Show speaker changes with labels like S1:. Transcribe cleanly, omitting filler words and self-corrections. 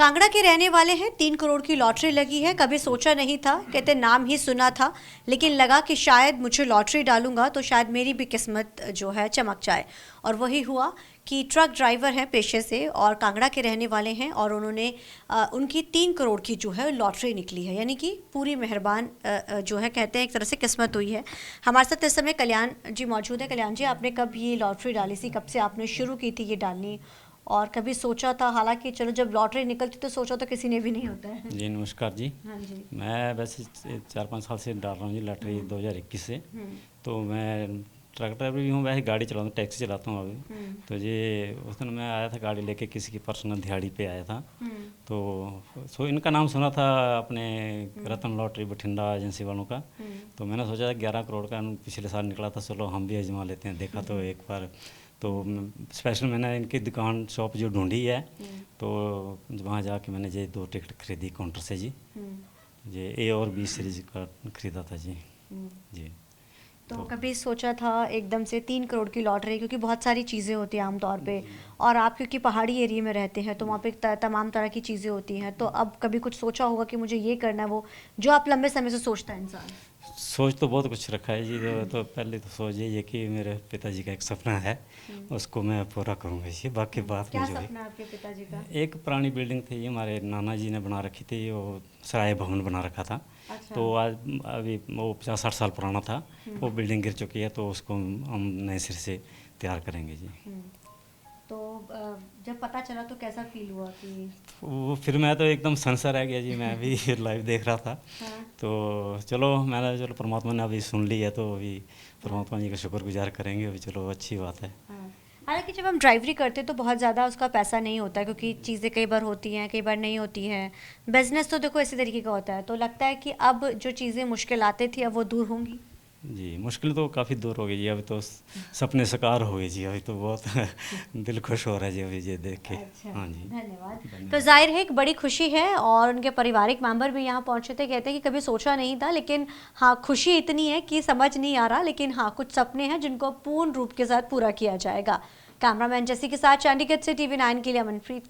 S1: कांगड़ा के रहने वाले हैं, 3 करोड़ की लॉटरी लगी है। कभी सोचा नहीं था, कहते नाम ही सुना था, लेकिन लगा कि शायद मुझे लॉटरी डालूंगा तो शायद मेरी भी किस्मत जो है चमक जाए। और वही हुआ कि ट्रक ड्राइवर हैं पेशे से और कांगड़ा के रहने वाले हैं और उन्होंने उनकी 3 करोड़ की जो है लॉटरी निकली है, यानी कि पूरी मेहरबान जो है कहते हैं एक तरह से किस्मत हुई है। हमारे साथ इस समय कल्याण जी मौजूद है। कल्याण जी, आपने कब ये लॉटरी डाली थी, कब से आपने शुरू की थी ये डालनी, और कभी सोचा था? हालांकि चलो जब लॉटरी निकलती तो सोचा तो किसी ने भी नहीं होता है।
S2: जी नमस्कार जी।
S1: हाँ जी।
S2: मैं वैसे 4-5 साल से डाल रहा हूँ जी लॉटरी 2021 से। तो मैं ट्रक ड्राइवर भी हूँ, वैसे गाड़ी चलाता हूँ, टैक्सी चलाता हूँ अभी। तो ये उस दिन मैं आया था गाड़ी लेके, किसी की पर्सनल दिहाड़ी पे आया था। तो इनका नाम सुना था अपने रतन लॉटरी बठिंडा एजेंसी वालों का। तो मैंने सोचा था 11 करोड़ का पिछले साल निकला था, चलो हम भी आजमा लेते हैं। देखा तो एक बार तो स्पेशल मैंने इनकी दुकान शॉप जो ढूंढी है, तो वहाँ जाके मैंने ये 2 टिकट खरीदी काउंटर से जी। ये ए और बी सीरीज का खरीदा था जी। जी
S1: तो कभी सोचा था एकदम से 3 करोड़ की लॉटरी, क्योंकि बहुत सारी चीज़ें होती हैं आमतौर पे, और आप क्योंकि पहाड़ी एरिया में रहते हैं तो वहाँ पे तमाम तरह की चीज़ें होती हैं, तो अब कभी कुछ सोचा होगा कि मुझे ये करना है, वो जो आप लंबे समय से सोचता है इंसान?
S2: सोच तो बहुत कुछ रखा है जी। तो पहले तो सोच ये कि मेरे पिताजी का एक सपना है, उसको मैं पूरा करूँगा जी। बाकी बात
S1: क्या
S2: मुझे
S1: सपना है आपके पिताजी का?
S2: एक पुरानी बिल्डिंग थी, ये हमारे नाना जी ने बना रखी थी, वो सराय भवन बना रखा था।
S1: अच्छा।
S2: तो आज अभी वो 50-60 साल पुराना था, वो बिल्डिंग गिर चुकी है, तो उसको हम नए सिरे से तैयार करेंगे जी।
S1: तो जब पता चला तो कैसा फील हुआ कि?
S2: वो फिर मैं तो एकदम सनसा रह गया जी। मैं भी लाइव देख रहा था।
S1: हाँ।
S2: तो चलो परमात्मा ने अभी सुन ली है, तो अभी परमात्मा जी का शुक्रगुजार करेंगे। अभी चलो अच्छी बात है।
S1: हाँ। हालांकि जब हम ड्राइवरी करते हैं तो बहुत ज़्यादा उसका पैसा नहीं होता है, क्योंकि चीज़ें कई बार होती हैं, कई बार नहीं होती हैं। बिजनेस तो देखो इसी तरीके का होता है, तो लगता है कि अब जो चीज़ें मुश्किल आती थी अब वो दूर होंगी।
S2: जी मुश्किल तो काफ़ी दूर हो गई जी। अभी तो सपने साकार हो गए जी। अभी तो बहुत दिल खुश हो रहा है जी अभी ये देख के।
S1: अच्छा,
S2: हाँ जी
S1: धन्यवाद। तो जाहिर है एक बड़ी खुशी है, और उनके पारिवारिक मेंबर भी यहाँ पहुँचे थे, कहते हैं कि कभी सोचा नहीं था, लेकिन हाँ खुशी इतनी है कि समझ नहीं आ रहा, लेकिन हाँ कुछ सपने हैं जिनको पूर्ण रूप के साथ पूरा किया जाएगा। कैमरामैन जैसी के साथ चंडीगढ़ से TV9 के लिए अमनप्रीत।